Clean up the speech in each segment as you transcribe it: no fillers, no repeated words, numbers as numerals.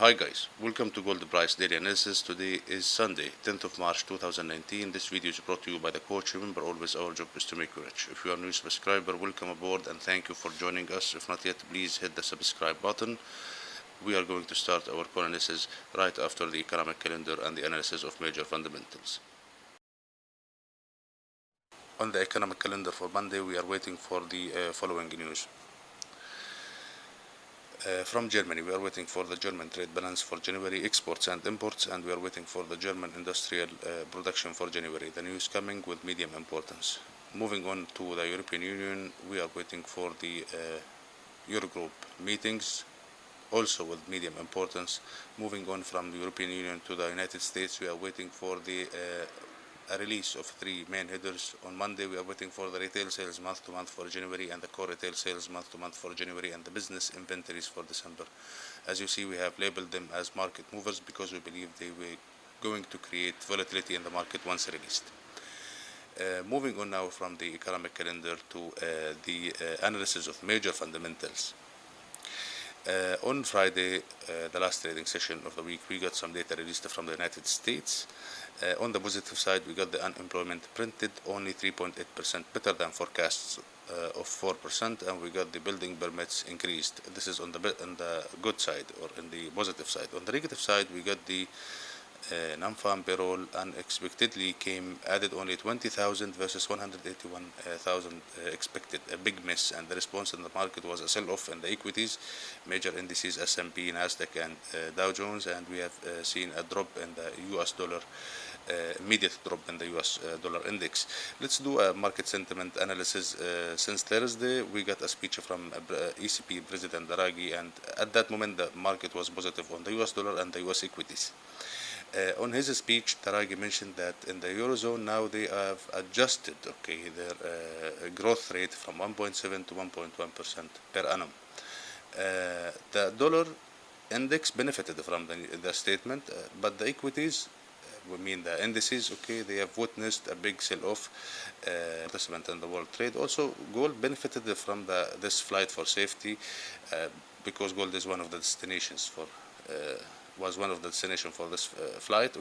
Hi guys, welcome to Gold Price Daily Analysis. Today is Sunday, 10th of March 2019. This video is brought to you by the coach. Remember, always our job is to make you rich. If you are a new subscriber, welcome aboard and thank you for joining us. If not yet, please hit the subscribe button. We are going to start our core analysis right after the economic calendar and the analysis of major fundamentals. On the economic calendar for Monday, we are waiting for the following news. From Germany, we are waiting for the German trade balance for January, exports and imports, and we are waiting for the German industrial production for January. The news coming with medium importance. Moving on to the European Union, we are waiting for the Eurogroup meetings, also with medium importance. Moving on from the European Union to the United States, we are waiting for the a release of three main headers. On Monday, we are waiting for the retail sales month-to-month for January and the core retail sales month-to-month for January and the business inventories for December. As you see, we have labeled them as market movers because we believe they were going to create volatility in the market once released. Moving on now from the economic calendar to the analysis of major fundamentals. On Friday, the last trading session of the week, we got some data released from the United States. On the positive side, we got the unemployment printed only 3.8%, better than forecasts of 4%, and we got the building permits increased. This is on the good side, or in the positive side. On the negative side, we got the non-farm payroll unexpectedly added only 20,000 versus 181,000 expected, a big miss, and the response in the market was a sell-off in the equities, major indices S&P, Nasdaq and Dow Jones, and we have seen a drop in the US dollar, immediate drop in the US dollar index. Let's do a market sentiment analysis. Since Thursday, we got a speech from ECB President Draghi, and at that moment the market was positive on the US dollar and the US equities. On his speech, Draghi mentioned that in the Eurozone now they have adjusted their growth rate from 1.7 to 1.1% per annum. The dollar index benefited from the statement, but the equities, the indices, they have witnessed a big sell-off participant in the world trade. Also, gold benefited from this flight for safety because gold is one of the destinations for this flight.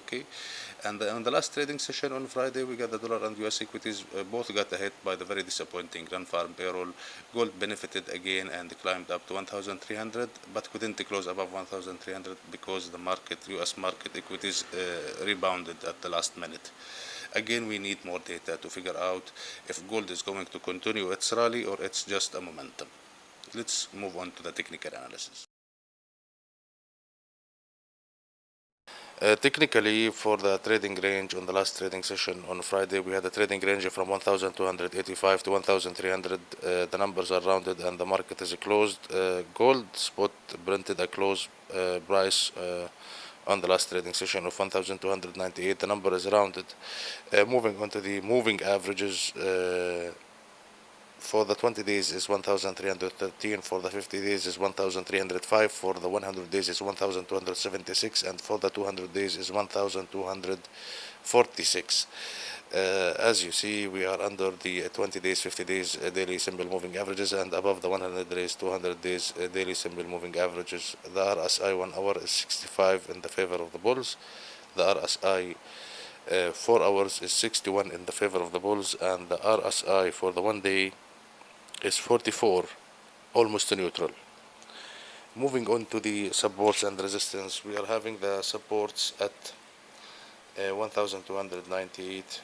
And on the last trading session on Friday, we got the dollar and US equities both got hit by the very disappointing non-farm payroll. Gold benefited again and climbed up to 1,300, but couldn't close above 1,300 because the US market equities rebounded at the last minute. Again, we need more data to figure out if gold is going to continue its rally or it's just a momentum. Let's move on to the technical analysis. Technically, for the trading range on the last trading session on Friday, we had a trading range from 1,285 to 1,300. The numbers are rounded and the market is closed. Gold spot printed a close price on the last trading session of 1,298. The number is rounded. Moving on to the moving averages. For the 20 days is 1,313, for the 50 days is 1,305, for the 100 days is 1,276, and for the 200 days is 1,246. As you see, we are under the 20 days, 50 days daily simple moving averages and above the 100 days, 200 days daily simple moving averages. The RSI 1 hour is 65 in the favor of the bulls. The RSI 4 hours is 61 in the favor of the bulls, and the RSI for the 1 day is 44, almost neutral. Moving on to the supports and resistance, we are having the supports at 1,298.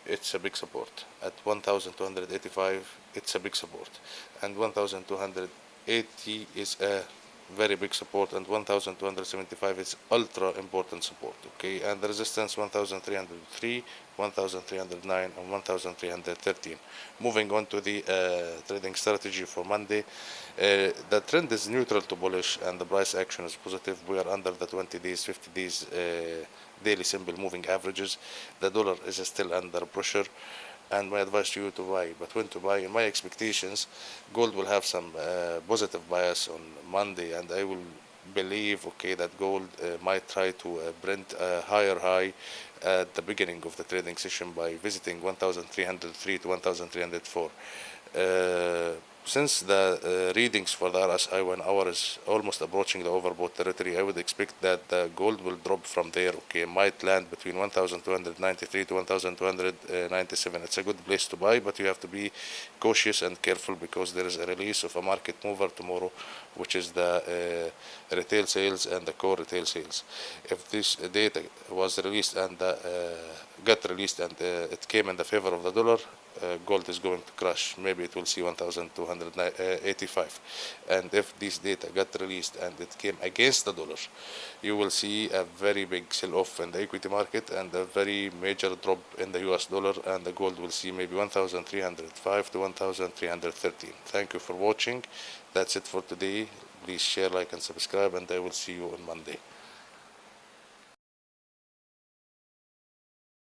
It's a big support. At 1,285, it's a big support, and 1,280 is a very big support, and 1,275 is ultra important support. And the resistance 1,303, 1,309 and 1,313. Moving on to the trading strategy for Monday, the trend is neutral to bullish and the price action is positive. We are under the 20 days, 50 days daily simple moving averages. The dollar is still under pressure, and my advice to you to buy. But when to buy, in my expectations, gold will have some positive bias on Monday, and I will believe that gold might try to print a higher high at the beginning of the trading session by visiting 1,303 to 1,304. Since the readings for the RSI 1 hour is almost approaching the overbought territory, I would expect that the gold will drop from there. Okay, might land between 1,293 to 1,297. It's a good place to buy, but you have to be cautious and careful because there is a release of a market mover tomorrow, which is the retail sales and the core retail sales. If this data was released and got released and it came in the favor of the dollar, gold is going to crash. Maybe it will see 1,285. And if this data got released and it came against the dollar, you will see a very big sell-off in the equity market and a very major drop in the US dollar, and the gold will see maybe 1,305 to 1,313. Thank you for watching. That's it for today. Please share, like, and subscribe, and I will see you on Monday.